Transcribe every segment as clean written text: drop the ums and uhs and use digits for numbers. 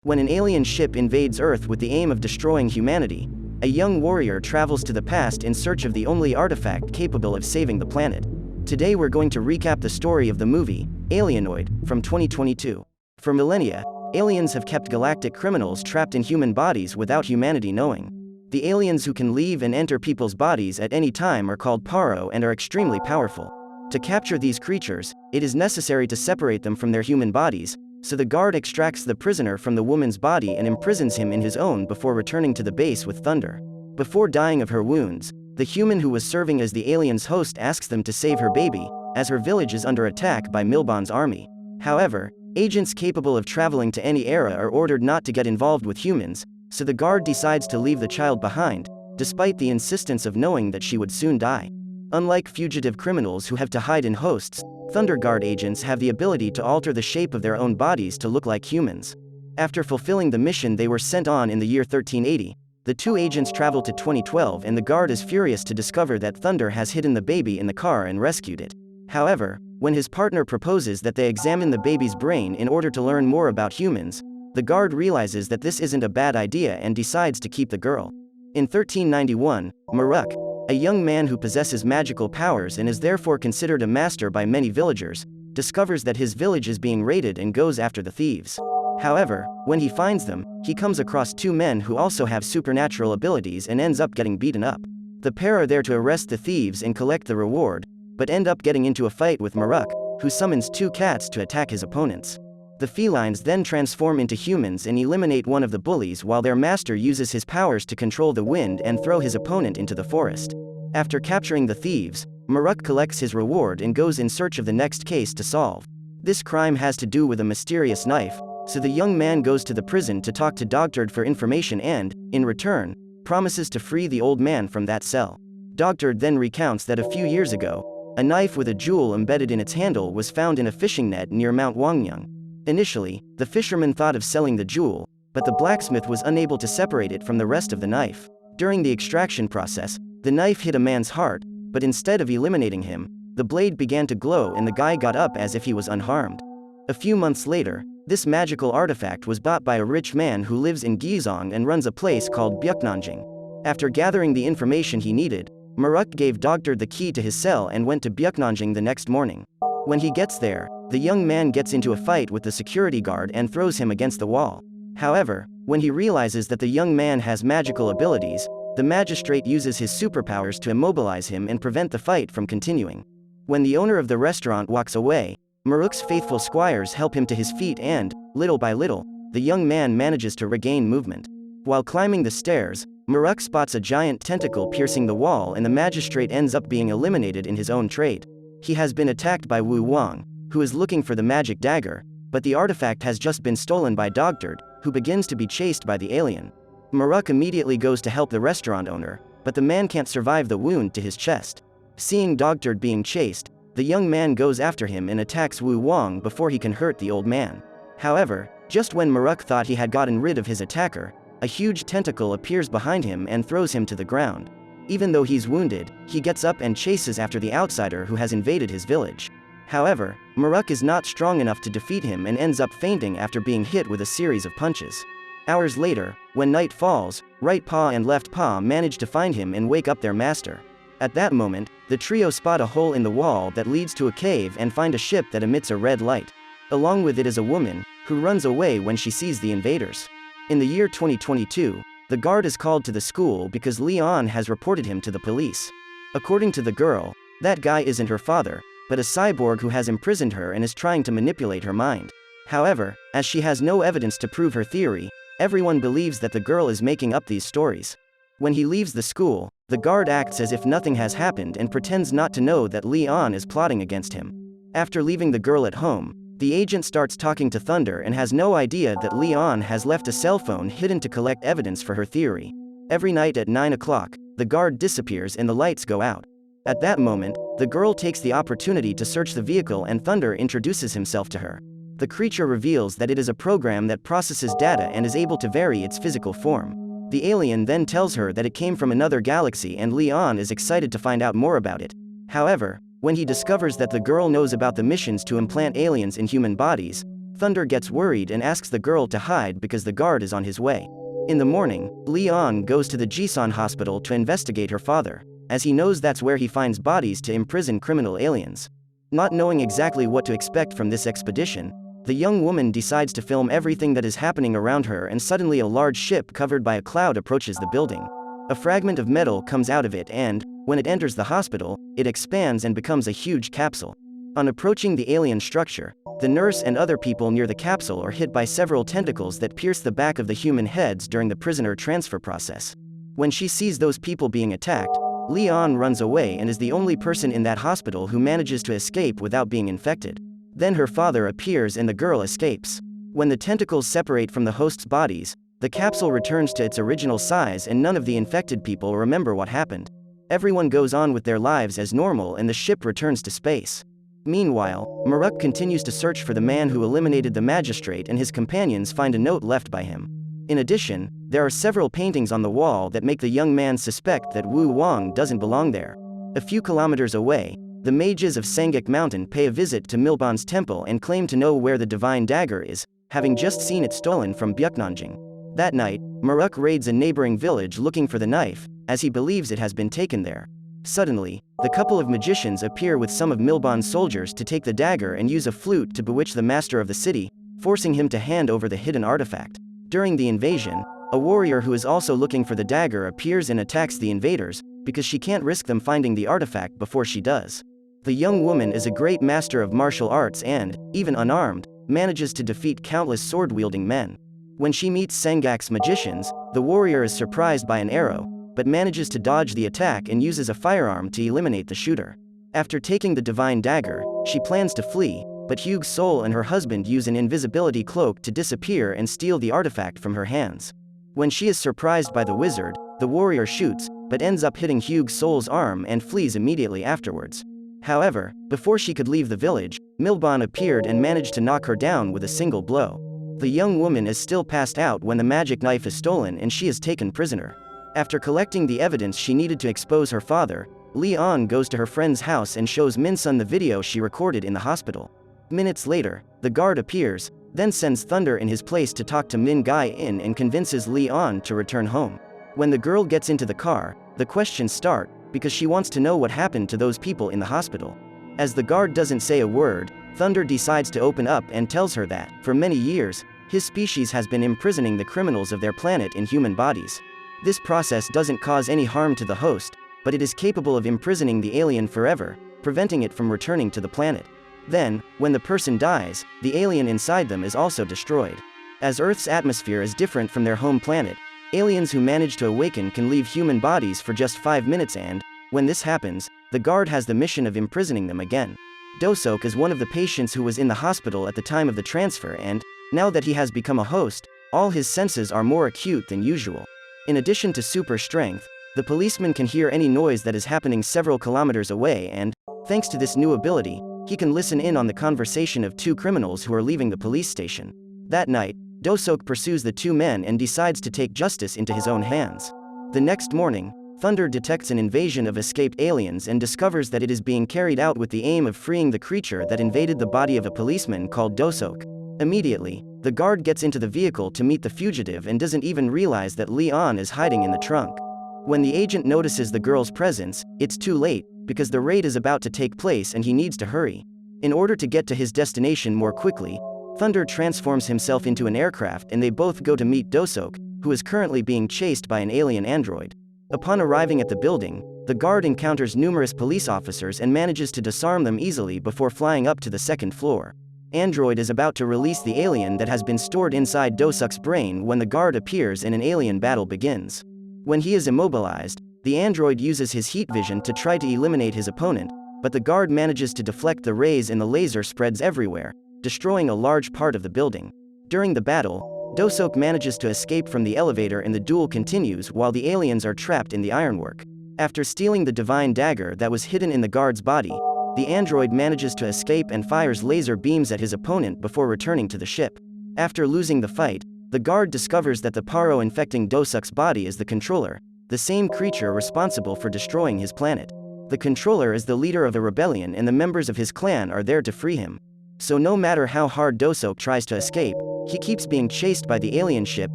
When an alien ship invades Earth with the aim of destroying humanity, a young warrior travels to the past in search of the only artifact capable of saving the planet. Today we're going to recap the story of the movie, Alienoid, from 2022. For millennia, aliens have kept galactic criminals trapped in human bodies without humanity knowing. The aliens who can leave and enter people's bodies at any time are called Paro and are extremely powerful. To capture these creatures, it is necessary to separate them from their human bodies, so the guard extracts the prisoner from the woman's body and imprisons him in his own before returning to the base with Thunder. Before dying of her wounds, the human who was serving as the alien's host asks them to save her baby, as her village is under attack by Milban's army. However, agents capable of traveling to any era are ordered not to get involved with humans, so the guard decides to leave the child behind, despite the insistence of knowing that she would soon die. Unlike fugitive criminals who have to hide in hosts, Thunder Guard agents have the ability to alter the shape of their own bodies to look like humans. After fulfilling the mission they were sent on in the year 1380, the two agents travel to 2012 and the guard is furious to discover that Thunder has hidden the baby in the car and rescued it. However, when his partner proposes that they examine the baby's brain in order to learn more about humans, the guard realizes that this isn't a bad idea and decides to keep the girl. In 1391, Moru, a young man who possesses magical powers and is therefore considered a master by many villagers, discovers that his village is being raided and goes after the thieves. However, when he finds them, he comes across two men who also have supernatural abilities and ends up getting beaten up. The pair are there to arrest the thieves and collect the reward, but end up getting into a fight with Moru, who summons two cats to attack his opponents. The felines then transform into humans and eliminate one of the bullies while their master uses his powers to control the wind and throw his opponent into the forest. After capturing the thieves, Moru collects his reward and goes in search of the next case to solve. This crime has to do with a mysterious knife, so the young man goes to the prison to talk to Dogtard for information and, in return, promises to free the old man from that cell. Dogtard then recounts that a few years ago, a knife with a jewel embedded in its handle was found in a fishing net near Mount Wangyang. Initially, the fisherman thought of selling the jewel, but the blacksmith was unable to separate it from the rest of the knife. During the extraction process, the knife hit a man's heart, but instead of eliminating him, the blade began to glow and the guy got up as if he was unharmed. A few months later, this magical artifact was bought by a rich man who lives in Gizong and runs a place called Byuknanjing. After gathering the information he needed, Moru gave Dogtard the key to his cell and went to Byuknanjing the next morning. When he gets there, the young man gets into a fight with the security guard and throws him against the wall. However, when he realizes that the young man has magical abilities, the magistrate uses his superpowers to immobilize him and prevent the fight from continuing. When the owner of the restaurant walks away, Moru's faithful squires help him to his feet and, little by little, the young man manages to regain movement. While climbing the stairs, Moru spots a giant tentacle piercing the wall and the magistrate ends up being eliminated in his own trade. He has been attacked by Wu Wang, who is looking for the magic dagger, but the artifact has just been stolen by Dogtard, who begins to be chased by the alien. Moru immediately goes to help the restaurant owner, but the man can't survive the wound to his chest. Seeing Dogtard being chased, the young man goes after him and attacks Wu Wang before he can hurt the old man. However, just when Moru thought he had gotten rid of his attacker, a huge tentacle appears behind him and throws him to the ground. Even though he's wounded, he gets up and chases after the outsider who has invaded his village. However, Moru is not strong enough to defeat him and ends up fainting after being hit with a series of punches. Hours later, when night falls, right paw and left paw manage to find him and wake up their master. At that moment, the trio spot a hole in the wall that leads to a cave and find a ship that emits a red light. Along with it is a woman, who runs away when she sees the invaders. In the year 2022, the guard is called to the school because Leon has reported him to the police. According to the girl, that guy isn't her father, but a cyborg who has imprisoned her and is trying to manipulate her mind. However, as she has no evidence to prove her theory, everyone believes that the girl is making up these stories. When he leaves the school, the guard acts as if nothing has happened and pretends not to know that Leon is plotting against him. After leaving the girl at home, the agent starts talking to Thunder and has no idea that Leon has left a cell phone hidden to collect evidence for her theory. Every night at 9 o'clock, the guard disappears and the lights go out. At that moment, the girl takes the opportunity to search the vehicle and Thunder introduces himself to her. The creature reveals that it is a program that processes data and is able to vary its physical form. The alien then tells her that it came from another galaxy and Leon is excited to find out more about it. However, when he discovers that the girl knows about the missions to implant aliens in human bodies, Thunder gets worried and asks the girl to hide because the guard is on his way. In the morning, Leon goes to the Jisan hospital to investigate her father, as he knows that's where he finds bodies to imprison criminal aliens. Not knowing exactly what to expect from this expedition, the young woman decides to film everything that is happening around her, and suddenly a large ship covered by a cloud approaches the building. A fragment of metal comes out of it and, when it enters the hospital, it expands and becomes a huge capsule. On approaching the alien structure, the nurse and other people near the capsule are hit by several tentacles that pierce the back of the human heads during the prisoner transfer process. When she sees those people being attacked, Leon runs away and is the only person in that hospital who manages to escape without being infected. Then her father appears and the girl escapes. When the tentacles separate from the host's bodies, the capsule returns to its original size and none of the infected people remember what happened. Everyone goes on with their lives as normal and the ship returns to space. Meanwhile, Moru continues to search for the man who eliminated the magistrate, and his companions find a note left by him. In addition, there are several paintings on the wall that make the young man suspect that Wu Wang doesn't belong there. A few kilometers away, the mages of Sangak Mountain pay a visit to Milban's temple and claim to know where the divine dagger is, having just seen it stolen from Byuknanjing. That night, Moru raids a neighboring village looking for the knife, as he believes it has been taken there. Suddenly, the couple of magicians appear with some of Milban's soldiers to take the dagger and use a flute to bewitch the master of the city, forcing him to hand over the hidden artifact. During the invasion, a warrior who is also looking for the dagger appears and attacks the invaders, because she can't risk them finding the artifact before she does. The young woman is a great master of martial arts and, even unarmed, manages to defeat countless sword-wielding men. When she meets Sangak's magicians, the warrior is surprised by an arrow, but manages to dodge the attack and uses a firearm to eliminate the shooter. After taking the divine dagger, she plans to flee, but Hugue's soul and her husband use an invisibility cloak to disappear and steal the artifact from her hands. When she is surprised by the wizard, the warrior shoots, but ends up hitting Hugue's soul's arm and flees immediately afterwards. However, before she could leave the village, Milban appeared and managed to knock her down with a single blow. The young woman is still passed out when the magic knife is stolen and she is taken prisoner. After collecting the evidence she needed to expose her father, Leon goes to her friend's house and shows Minsun the video she recorded in the hospital. Minutes later, the guard appears, then sends Thunder in his place to talk to Min Gai-in and convinces Leon to return home. When the girl gets into the car, the questions start, because she wants to know what happened to those people in the hospital. As the guard doesn't say a word, Thunder decides to open up and tells her that, for many years, his species has been imprisoning the criminals of their planet in human bodies. This process doesn't cause any harm to the host, but it is capable of imprisoning the alien forever, preventing it from returning to the planet. Then, when the person dies, the alien inside them is also destroyed. As Earth's atmosphere is different from their home planet, aliens who manage to awaken can leave human bodies for just 5 minutes and, when this happens, the guard has the mission of imprisoning them again. Dosok is one of the patients who was in the hospital at the time of the transfer and, now that he has become a host, all his senses are more acute than usual. In addition to super strength, the policeman can hear any noise that is happening several kilometers away and, thanks to this new ability, he can listen in on the conversation of 2 criminals who are leaving the police station. That night, Dosok pursues the 2 men and decides to take justice into his own hands. The next morning, Thunder detects an invasion of escaped aliens and discovers that it is being carried out with the aim of freeing the creature that invaded the body of a policeman called Dosok. Immediately, the guard gets into the vehicle to meet the fugitive and doesn't even realize that Leon is hiding in the trunk. When the agent notices the girl's presence, it's too late, because the raid is about to take place and he needs to hurry. In order to get to his destination more quickly, Thunder transforms himself into an aircraft and they both go to meet Dosok, who is currently being chased by an alien android. Upon arriving at the building, the guard encounters numerous police officers and manages to disarm them easily before flying up to the 2nd floor. Android is about to release the alien that has been stored inside Dosok's brain when the guard appears and an alien battle begins. When he is immobilized, the android uses his heat vision to try to eliminate his opponent, but the guard manages to deflect the rays and the laser spreads everywhere, destroying a large part of the building. During the battle, Dosok manages to escape from the elevator and the duel continues while the aliens are trapped in the ironwork. After stealing the divine dagger that was hidden in the guard's body, the android manages to escape and fires laser beams at his opponent before returning to the ship. After losing the fight, the guard discovers that the Paro infecting Dosok's body is the controller, the same creature responsible for destroying his planet. The controller is the leader of a rebellion and the members of his clan are there to free him. So no matter how hard Dosok tries to escape, he keeps being chased by the alien ship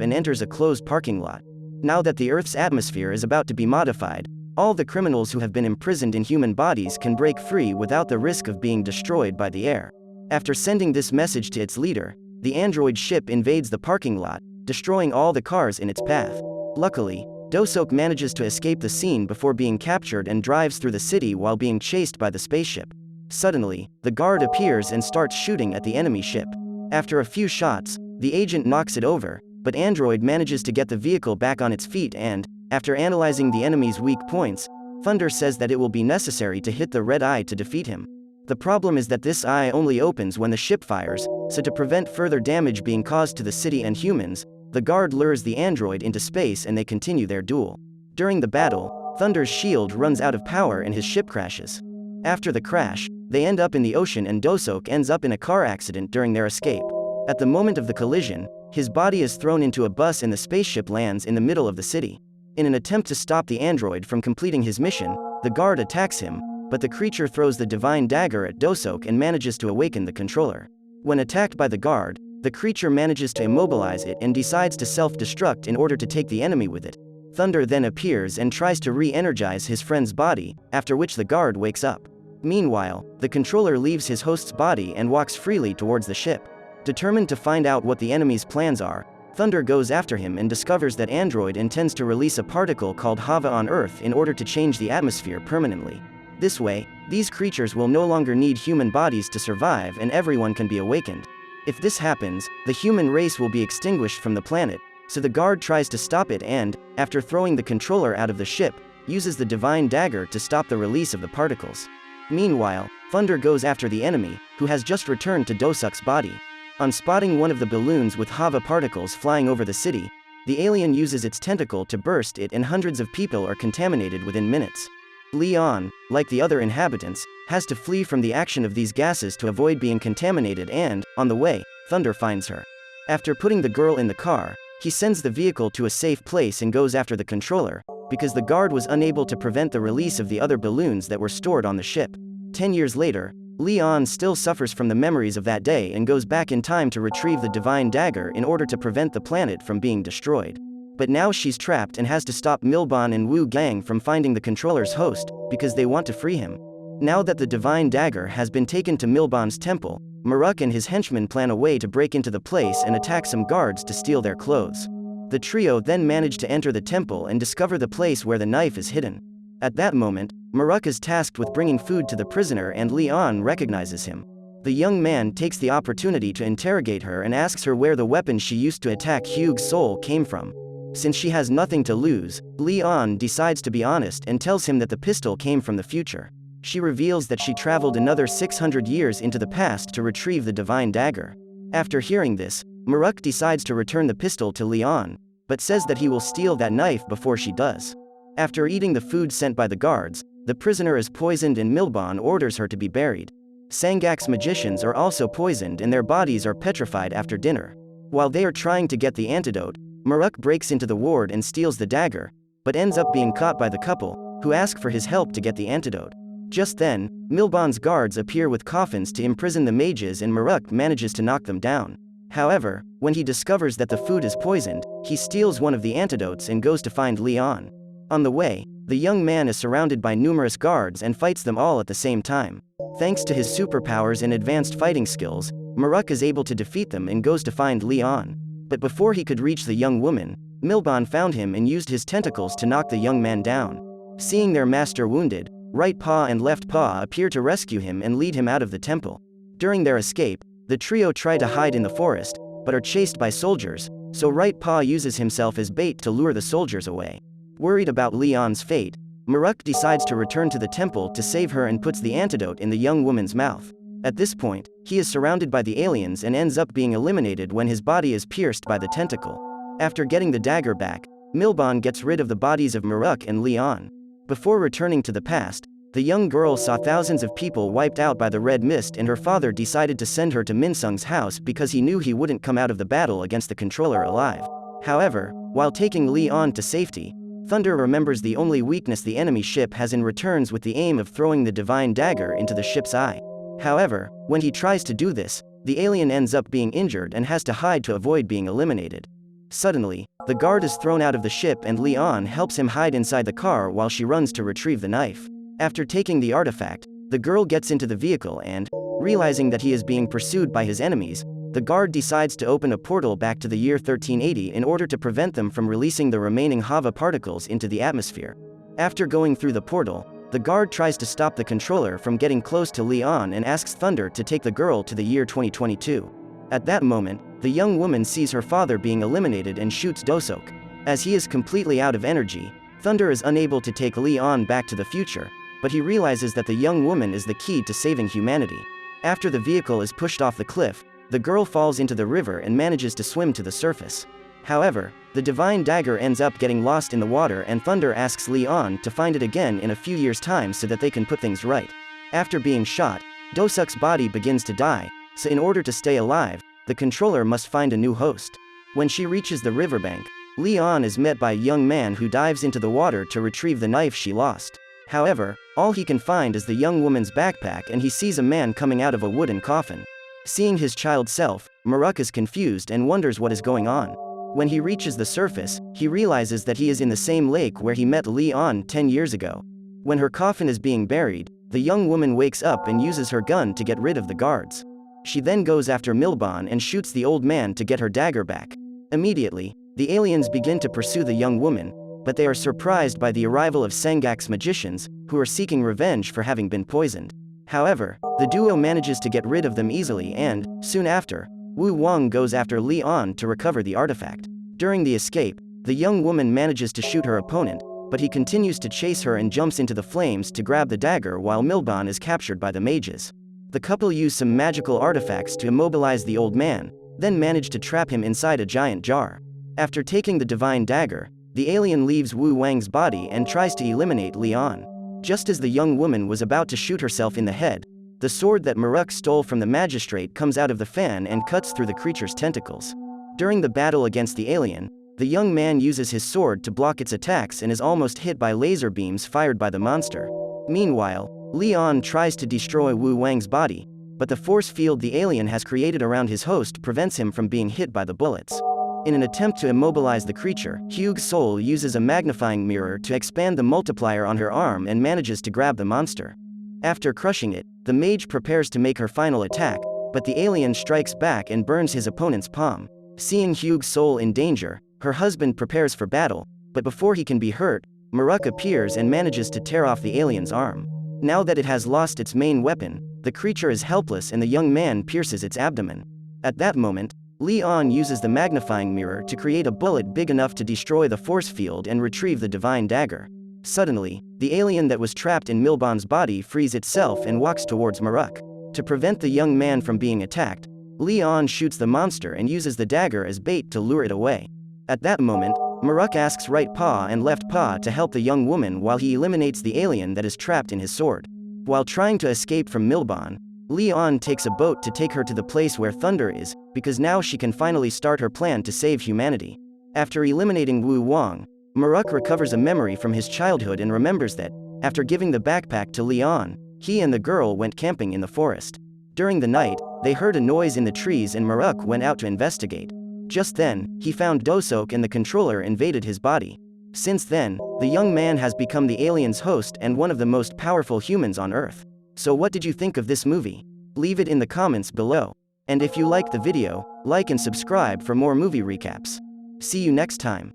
and enters a closed parking lot. Now that the Earth's atmosphere is about to be modified, all the criminals who have been imprisoned in human bodies can break free without the risk of being destroyed by the air. After sending this message to its leader, the android ship invades the parking lot, destroying all the cars in its path. Luckily, Dosok manages to escape the scene before being captured and drives through the city while being chased by the spaceship. Suddenly, the guard appears and starts shooting at the enemy ship. After a few shots, the agent knocks it over, but Android manages to get the vehicle back on its feet and, after analyzing the enemy's weak points, Thunder says that it will be necessary to hit the red eye to defeat him. The problem is that this eye only opens when the ship fires, so to prevent further damage being caused to the city and humans, the guard lures the android into space and they continue their duel. During the battle, Thunder's shield runs out of power and his ship crashes. After the crash, they end up in the ocean and Dosok ends up in a car accident during their escape. At the moment of the collision, his body is thrown into a bus and the spaceship lands in the middle of the city. In an attempt to stop the android from completing his mission, the guard attacks him, but the creature throws the divine dagger at Dosok and manages to awaken the controller. When attacked by the guard, the creature manages to immobilize it and decides to self-destruct in order to take the enemy with it. Thunder then appears and tries to re-energize his friend's body, after which the guard wakes up. Meanwhile, the controller leaves his host's body and walks freely towards the ship. Determined to find out what the enemy's plans are, Thunder goes after him and discovers that Android intends to release a particle called Hava on Earth in order to change the atmosphere permanently. This way, these creatures will no longer need human bodies to survive and everyone can be awakened. If this happens, the human race will be extinguished from the planet, so the guard tries to stop it and, after throwing the controller out of the ship, uses the divine dagger to stop the release of the particles. Meanwhile, Thunder goes after the enemy, who has just returned to Dosok's body. On spotting one of the balloons with Hava particles flying over the city, the alien uses its tentacle to burst it and hundreds of people are contaminated within minutes. Leon, like the other inhabitants, has to flee from the action of these gases to avoid being contaminated and, on the way, Thunder finds her. After putting the girl in the car, he sends the vehicle to a safe place and goes after the controller, because the guard was unable to prevent the release of the other balloons that were stored on the ship. 10 years later, Leon still suffers from the memories of that day and goes back in time to retrieve the divine dagger in order to prevent the planet from being destroyed. But now she's trapped and has to stop Milban and Wu Gang from finding the controller's host, because they want to free him. Now that the divine dagger has been taken to Milban's temple, Maruk and his henchmen plan a way to break into the place and attack some guards to steal their clothes. The trio then manage to enter the temple and discover the place where the knife is hidden. At that moment, Maruk is tasked with bringing food to the prisoner and Leon recognizes him. The young man takes the opportunity to interrogate her and asks her where the weapon she used to attack Hugh's soul came from. Since she has nothing to lose, Leon decides to be honest and tells him that the pistol came from the future. She reveals that she traveled another 600 years into the past to retrieve the divine dagger. After hearing this, Maruk decides to return the pistol to Leon, but says that he will steal that knife before she does. After eating the food sent by the guards, the prisoner is poisoned and Milban orders her to be buried. Sangak's magicians are also poisoned and their bodies are petrified after dinner. While they are trying to get the antidote, Maruk breaks into the ward and steals the dagger, but ends up being caught by the couple, who ask for his help to get the antidote. Just then, Milban's guards appear with coffins to imprison the mages and Maruk manages to knock them down. However, when he discovers that the food is poisoned, he steals one of the antidotes and goes to find Leon. On the way, the young man is surrounded by numerous guards and fights them all at the same time. Thanks to his superpowers and advanced fighting skills, Maruk is able to defeat them and goes to find Leon. But before he could reach the young woman, Milban found him and used his tentacles to knock the young man down. Seeing their master wounded, Right Paw and Left Paw appear to rescue him and lead him out of the temple. During their escape, the trio try to hide in the forest, but are chased by soldiers, so Right Paw uses himself as bait to lure the soldiers away. Worried about Leon's fate, Maruk decides to return to the temple to save her and puts the antidote in the young woman's mouth. At this point, he is surrounded by the aliens and ends up being eliminated when his body is pierced by the tentacle. After getting the dagger back, Milban gets rid of the bodies of Maruk and Leon. Before returning to the past, the young girl saw thousands of people wiped out by the red mist and her father decided to send her to Minsung's house because he knew he wouldn't come out of the battle against the controller alive. However, while taking Leon to safety, Thunder remembers the only weakness the enemy ship has and returns with the aim of throwing the divine dagger into the ship's eye. However, when he tries to do this, the alien ends up being injured and has to hide to avoid being eliminated. Suddenly, the guard is thrown out of the ship and Leon helps him hide inside the car while she runs to retrieve the knife. After taking the artifact, the girl gets into the vehicle and, realizing that he is being pursued by his enemies, the guard decides to open a portal back to the year 1380 in order to prevent them from releasing the remaining Hava particles into the atmosphere. After going through the portal, the guard tries to stop the controller from getting close to Leon and asks Thunder to take the girl to the year 2022. At that moment, the young woman sees her father being eliminated and shoots Dosok. As he is completely out of energy, Thunder is unable to take Leon back to the future, but he realizes that the young woman is the key to saving humanity. After the vehicle is pushed off the cliff, the girl falls into the river and manages to swim to the surface. However, the divine dagger ends up getting lost in the water and Thunder asks Leon to find it again in a few years' time so that they can put things right. After being shot, Dosuk's body begins to die, so in order to stay alive, the controller must find a new host. When she reaches the riverbank, Leon is met by a young man who dives into the water to retrieve the knife she lost. However, all he can find is the young woman's backpack and he sees a man coming out of a wooden coffin. Seeing his child self, Maruk is confused and wonders what is going on. When he reaches the surface, he realizes that he is in the same lake where he met Leon 10 years ago. When her coffin is being buried, the young woman wakes up and uses her gun to get rid of the guards. She then goes after Milban and shoots the old man to get her dagger back. Immediately, the aliens begin to pursue the young woman, but they are surprised by the arrival of Sengak's magicians, who are seeking revenge for having been poisoned. However, the duo manages to get rid of them easily and, soon after, Wu Wang goes after Leon to recover the artifact. During the escape, the young woman manages to shoot her opponent, but he continues to chase her and jumps into the flames to grab the dagger while Milban is captured by the mages. The couple use some magical artifacts to immobilize the old man, then manage to trap him inside a giant jar. After taking the divine dagger, the alien leaves Wu Wang's body and tries to eliminate Leon. Just as the young woman was about to shoot herself in the head, the sword that Maruk stole from the magistrate comes out of the fan and cuts through the creature's tentacles. During the battle against the alien, the young man uses his sword to block its attacks and is almost hit by laser beams fired by the monster. Meanwhile, Leon tries to destroy Wu Wang's body, but the force field the alien has created around his host prevents him from being hit by the bullets. In an attempt to immobilize the creature, Hugue's soul uses a magnifying mirror to expand the multiplier on her arm and manages to grab the monster. After crushing it, the mage prepares to make her final attack, but the alien strikes back and burns his opponent's palm. Seeing Hugue's soul in danger, her husband prepares for battle, but before he can be hurt, Maruk appears and manages to tear off the alien's arm. Now that it has lost its main weapon, the creature is helpless and the young man pierces its abdomen. At that moment, Leon uses the magnifying mirror to create a bullet big enough to destroy the force field and retrieve the divine dagger. Suddenly, the alien that was trapped in Milban's body frees itself and walks towards Maruk. To prevent the young man from being attacked, Leon shoots the monster and uses the dagger as bait to lure it away. At that moment, Maruk asks right paw and left paw to help the young woman while he eliminates the alien that is trapped in his sword. While trying to escape from Milban, Leon takes a boat to take her to the place where Thunder is, because now she can finally start her plan to save humanity. After eliminating Wu Wang, Maruk recovers a memory from his childhood and remembers that, after giving the backpack to Leon, he and the girl went camping in the forest. During the night, they heard a noise in the trees and Maruk went out to investigate. Just then, he found Dosok and the controller invaded his body. Since then, the young man has become the alien's host and one of the most powerful humans on Earth. So what did you think of this movie? Leave it in the comments below. And if you liked the video, like and subscribe for more movie recaps. See you next time.